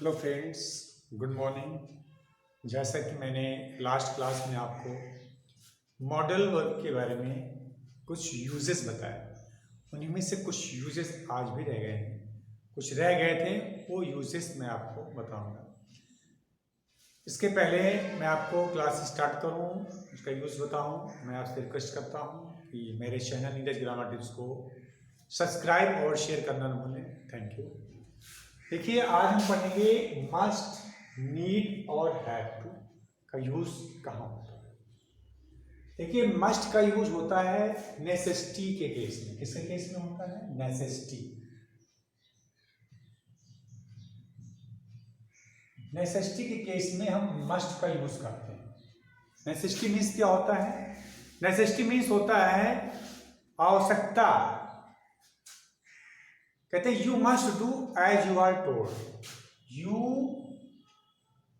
Hello friends, good morning. जैसा कि मैंने लास्ट क्लास में आपको मॉडल वर्क के बारे में कुछ यूजेस बताए, उन्हीं में से कुछ यूजेस आज भी रह गए हैं। कुछ रह गए थे, वो यूजेस मैं आपको बताऊंगा। इसके पहले मैं आपको क्लास स्टार्ट करूं, उसका यूज़ बताऊं, मैं आपसे रिक्वेस्ट करता हूं कि मेरे चैनल नीरज ग्रामर टिप्स को सब्सक्राइब और शेयर करना न भूलें। Thank you. देखिए, आज हम पढ़ेंगे मस्ट, नीड और हैव टू का यूज कहाँ होता है। देखिए, मस्ट का यूज होता है नेसेसिटी के केस में। किसके केस में होता है? नेसेसिटी। नेसेसिटी के केस में हम मस्ट का यूज करते हैं। नेसेसिटी मीन्स क्या होता है? नेसेसिटी मीन्स होता है आवश्यकता। कहते हैं you must do as you are told. You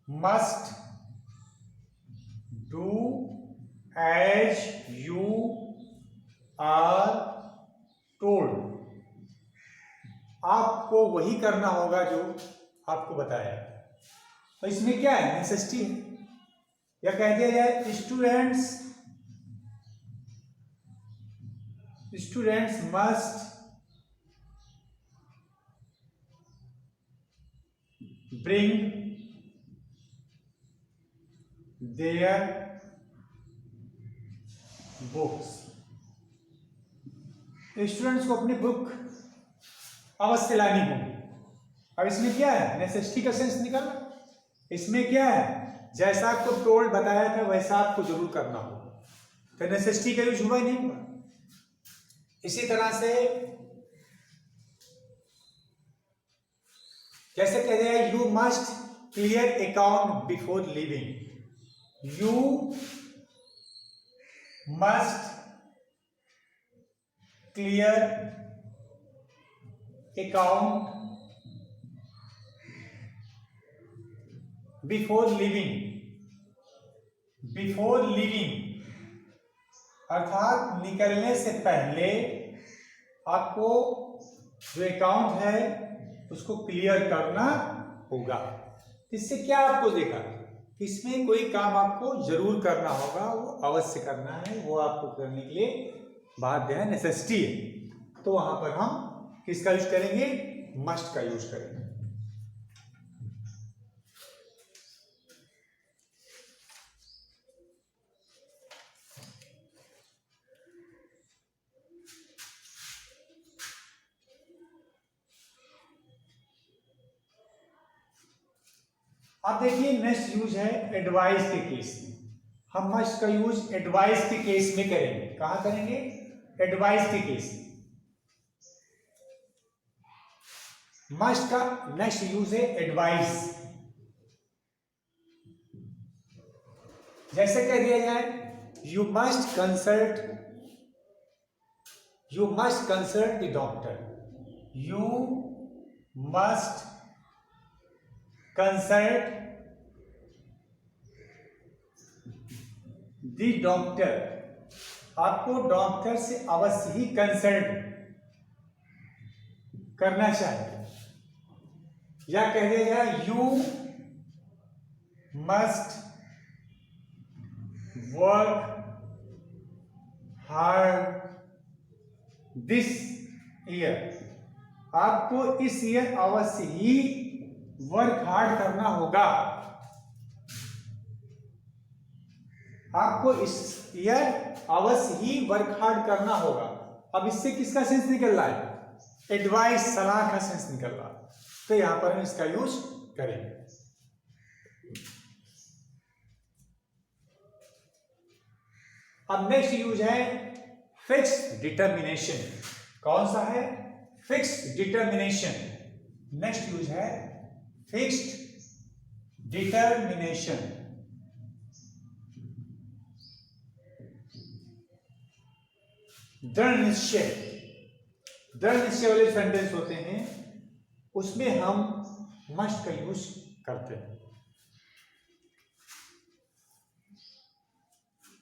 must do as you are told. आपको वही करना होगा जो आपको बताया। तो इसमें क्या है? नेसेसिटी है। या कह दिया जाए students must bring their books. Students को अपनी बुक अवश्य लानी होगी। अब इसमें क्या है? नेसेसिटी का सेंस निकालना। इसमें क्या है? जैसा आपको टोल्ड बताया था वैसा आपको जरूर करना होगा। तो नेसेसिटी का यूज हुआ ही नहीं हुआ। इसी तरह से जैसे कह दिया you must clear account before living. You must clear account before living अर्थात निकलने से पहले आपको जो अकाउंट है उसको क्लियर करना होगा। इससे क्या आपको देखा कि इसमें कोई काम आपको जरूर करना होगा, वो अवश्य करना है, वो आपको करने के लिए बाध्य है, नेसेसिटी है। तो वहां पर हम किसका यूज करेंगे? मस्ट का यूज करेंगे। अब देखिए, नेक्स्ट यूज है एडवाइस के केस में। हम मस्ट का यूज एडवाइस के केस में करेंगे। कहां करेंगे? एडवाइस के केस में। मस्ट का नेक्स्ट यूज है एडवाइस। जैसे कह दिया जाए you must consult the doctor. You must consult the doctor. आपको डॉक्टर से अवश्य ही कंसल्ट करना चाहिए। या कह दिया जाए you must work hard this year. आपको इस ईयर अवश्य ही वर्क हार्ड करना होगा। आपको इस ईयर अवश्य ही वर्क हार्ड करना होगा। अब इससे किसका सेंस निकल रहा है? एडवाइस, सलाह का सेंस निकल रहा है। तो यहां पर हम इसका यूज करेंगे। अब नेक्स्ट यूज है फिक्स डिटर्मिनेशन। कौन सा है? Fix determination. नेक्स्ट यूज है फिक्स्ड डिटर्मिनेशन। दृढ़ निश्चय। दृढ़ निश्चय वाले सेंटेंस होते हैं, उसमें हम मस्ट का यूज करते हैं।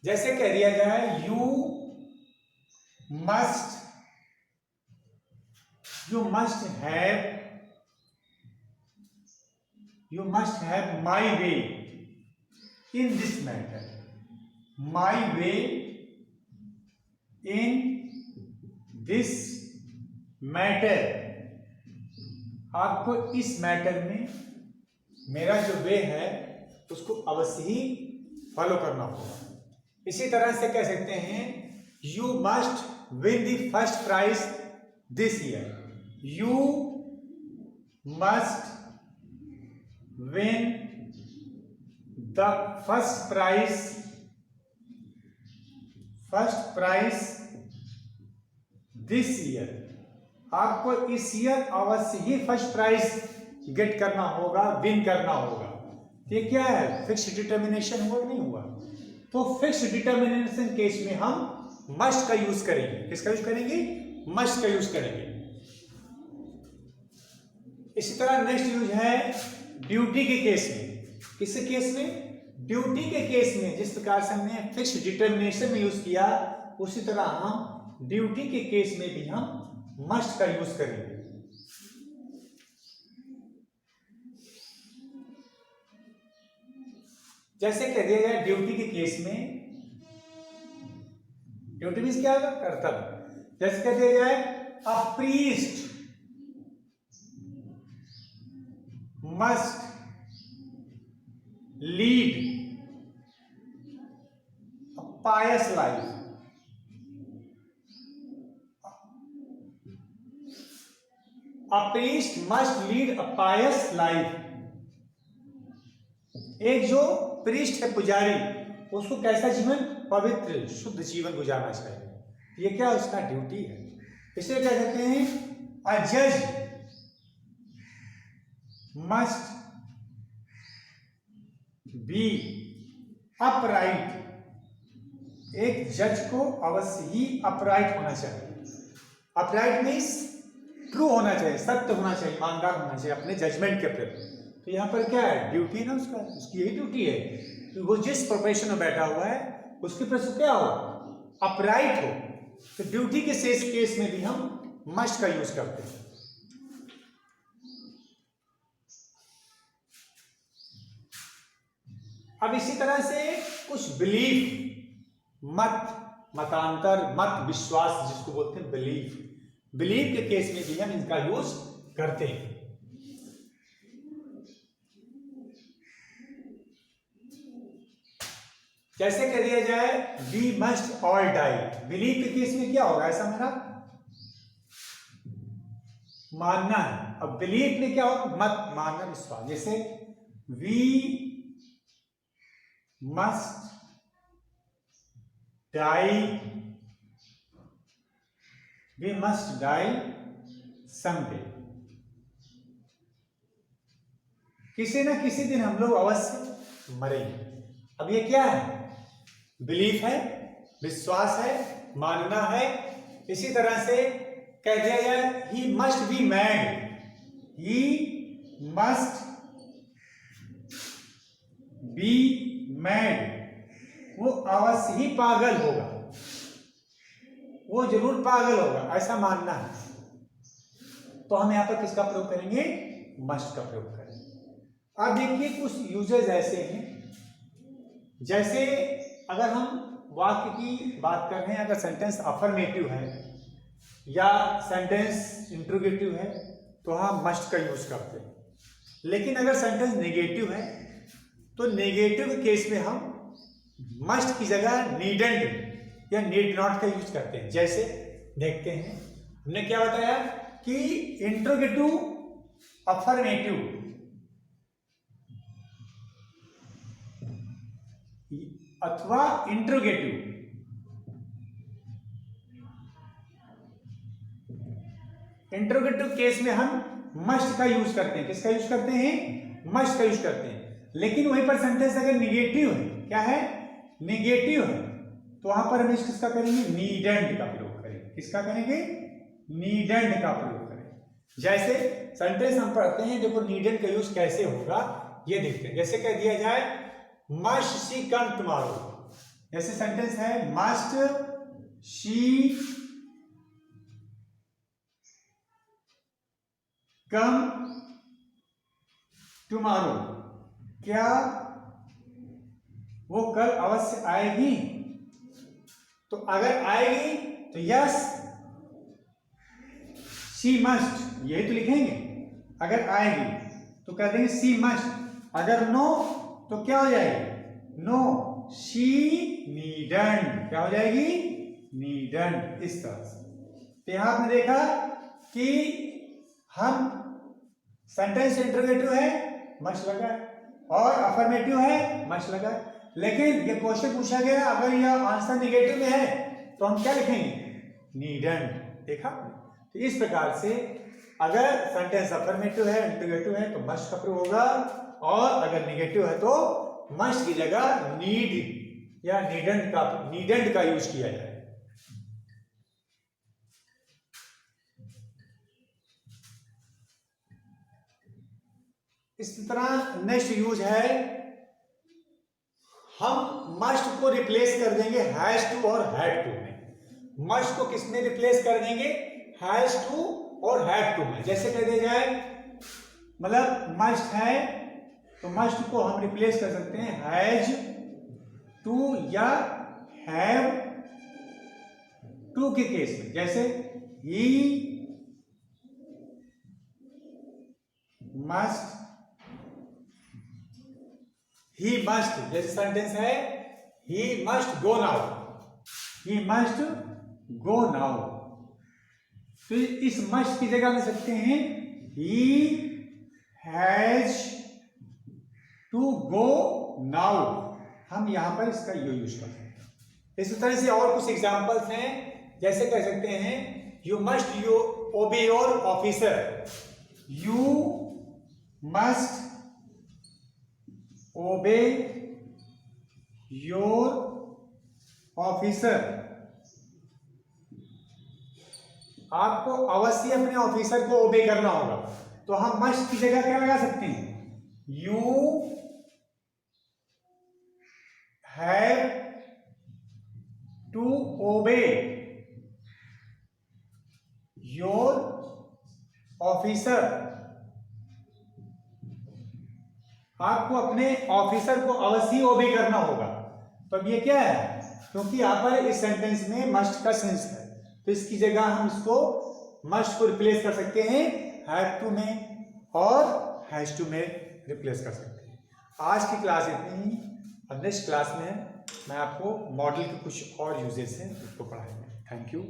जैसे कह दिया जाए you must have You must have my way in this matter. My way in this matter. आपको इस मैटर में मेरा जो वे है उसको अवश्य ही फॉलो करना होगा। इसी तरह से कह सकते हैं you must win the first prize this year. You must win the first prize this year. आपको इस ईयर अवश्य ही फर्स्ट प्राइज गेट करना होगा, विन करना होगा। ये क्या है, फिक्स डिटर्मिनेशन हुआ नहीं हुआ? तो फिक्स डिटर्मिनेशन केस में हम मस्ट का यूज करेंगे। किसका यूज करेंगे? मस्ट का यूज करेंगे। इसी तरह नेक्स्ट यूज है ड्यूटी के केस में। किस केस में? ड्यूटी के केस में। जिस प्रकार से हमने फिक्स डिटर्मिनेशन में यूज किया उसी तरह हम ड्यूटी के केस में भी हम मस्ट का यूज करेंगे। जैसे कह दिया जाए ड्यूटी के केस में, ड्यूटी मीन्स क्या होगा? कर्तव्य। जैसे कह दिया जाए a priest must lead a pious life. A priest must lead a pious life. एक जो प्रीस्ट है, पुजारी, उसको कैसा जीवन? पवित्र शुद्ध जीवन गुजारना चाहिए। ये क्या उसका ड्यूटी है। इसे क्या कहते हैं? अ जज मस्ट बी अपराइट। एक जज को अवश्य ही अपराइट होना चाहिए। अपराइट मीन्स ट्रू होना चाहिए, सत्य होना चाहिए, ईमानदार होना चाहिए अपने जजमेंट के प्रति। तो यहाँ पर क्या है? ड्यूटी ना उसका, उसकी यही ड्यूटी है कि वो जिस प्रोफेशन में बैठा हुआ है उसके प्रति क्या हो? अपराइट हो। तो ड्यूटी के शेष केस में भी हम मस्ट का यूज करते हैं। अब इसी तरह से कुछ बिलीफ, मतांतर, मत विश्वास जिसको बोलते हैं बिलीफ, बिलीफ के केस में भी हम इनका यूज करते हैं। जैसे कह दिया जाए we must all die. Belief के केस में क्या होगा? ऐसा मेरा मानना है। अब बिलीफ में क्या होगा? मत, मानना, विश्वास। जैसे we must die, we must die someday. किसी ना किसी दिन हम लोग अवश्य मरेंगे। अब ये क्या है? बिलीफ है, विश्वास है, मानना है। इसी तरह से कह दिया जाए he must be mad. He must be mad. वो अवश्य ही पागल होगा, वो जरूर पागल होगा, ऐसा मानना है। तो हम यहां पर किसका प्रयोग करेंगे? मस्ट का प्रयोग करेंगे। अब देखिए कुछ यूजेज ऐसे हैं, जैसे अगर हम वाक्य की बात कर रहे हैं, अगर सेंटेंस अफर्मेटिव है या सेंटेंस इंट्रोगेटिव है तो हम मस्ट का यूज करते हैं। लेकिन अगर सेंटेंस नेगेटिव है तो नेगेटिव केस में हम मस्ट की जगह नीडेंट या नीड नॉट का यूज करते हैं। जैसे देखते हैं, हमने क्या बताया कि इंट्रोगेटिव, अफर्मेटिव अथवा इंट्रोगेटिव, इंट्रोगेटिव केस में हम मस्ट का यूज करते हैं। किसका यूज करते हैं? मस्ट का यूज करते हैं। लेकिन वहीं पर सेंटेंस अगर निगेटिव है, क्या है? निगेटिव है, तो वहां पर हम किसका करेंगे? नीडेंट का प्रयोग करेंगे। किसका करेंगे? नीडेंट का प्रयोग करेंगे। जैसे सेंटेंस हम पढ़ते हैं, देखो नीडेंट का यूज कैसे होगा ये देखते हैं। जैसे कह दिया जाए मस्ट शी कम टुमारो। जैसे सेंटेंस है मस्ट शी कम टुमारो, क्या वो कल अवश्य आएगी? तो अगर आएगी तो यस, शी मस्ट, यही तो लिखेंगे। अगर आएगी तो कह देंगे शी मस्ट। अगर नो तो क्या हो जाएगी? नो, शी नीडंट, क्या हो जाएगी? नीडंट, इस तरह से। तो यहां आपने देखा कि हम सेंटेंस इंटरोगेटिव है, मस्ट लगा है, और अफर्मेटिव है, मस्ट लगा है। लेकिन ये क्वेश्चन पूछा गया अगर यह आंसर निगेटिव में है तो हम क्या लिखेंगे? नीडंट। देखा? तो इस प्रकार से अगर सेंटेंस अफर्मेटिव है, इंटरोगेटिव है तो मस्ट का प्रयोग होगा, और अगर निगेटिव है तो मस्ट की जगह नीड या नीडंट का यूज किया जाए। इस तरह नेक्स्ट यूज है, हम मस्ट को रिप्लेस कर देंगे हैज टू और हैड टू में। मस्ट को किस में रिप्लेस कर देंगे? हैज टू और हैड टू में। जैसे कह दिया जाए, मतलब मस्ट है तो मस्ट को हम रिप्लेस कर सकते हैं हैज टू या हैव टू के केस में। जैसे ही मस्ट, ही मस्ट, जैसे सेंटेंस है he must go now, he must go now. तो इस मस्ट की जगह ले सकते हैं he has to go now. हम यहां पर इसका यूज कर सकते हैं। इसी तरह से और कुछ एग्जांपल्स हैं, जैसे कह सकते हैं यू मस्ट यू ओबे योर ऑफिसर, यू मस्ट ओबे योर ऑफिसर। आपको अवश्य अपने ऑफिसर को ओबे करना होगा, तो हम मस्ट की जगह क्या लगा सकते हैं? You have to obey your officer. आपको अपने ऑफिसर को अवश्य ओबे करना होगा। तो अब ये क्या है? क्योंकि यहां पर इस सेंटेंस में मस्ट का सेंस है, तो इसकी जगह हम इसको मस्ट को रिप्लेस कर सकते हैं हैव टू में और हैज टू में रिप्लेस कर सकते हैं। आज की क्लास इतनी ही। अब नेक्स्ट क्लास में मैं आपको मॉडल के कुछ और यूजेस हैं उसको पढ़ाएंगे। Thank you.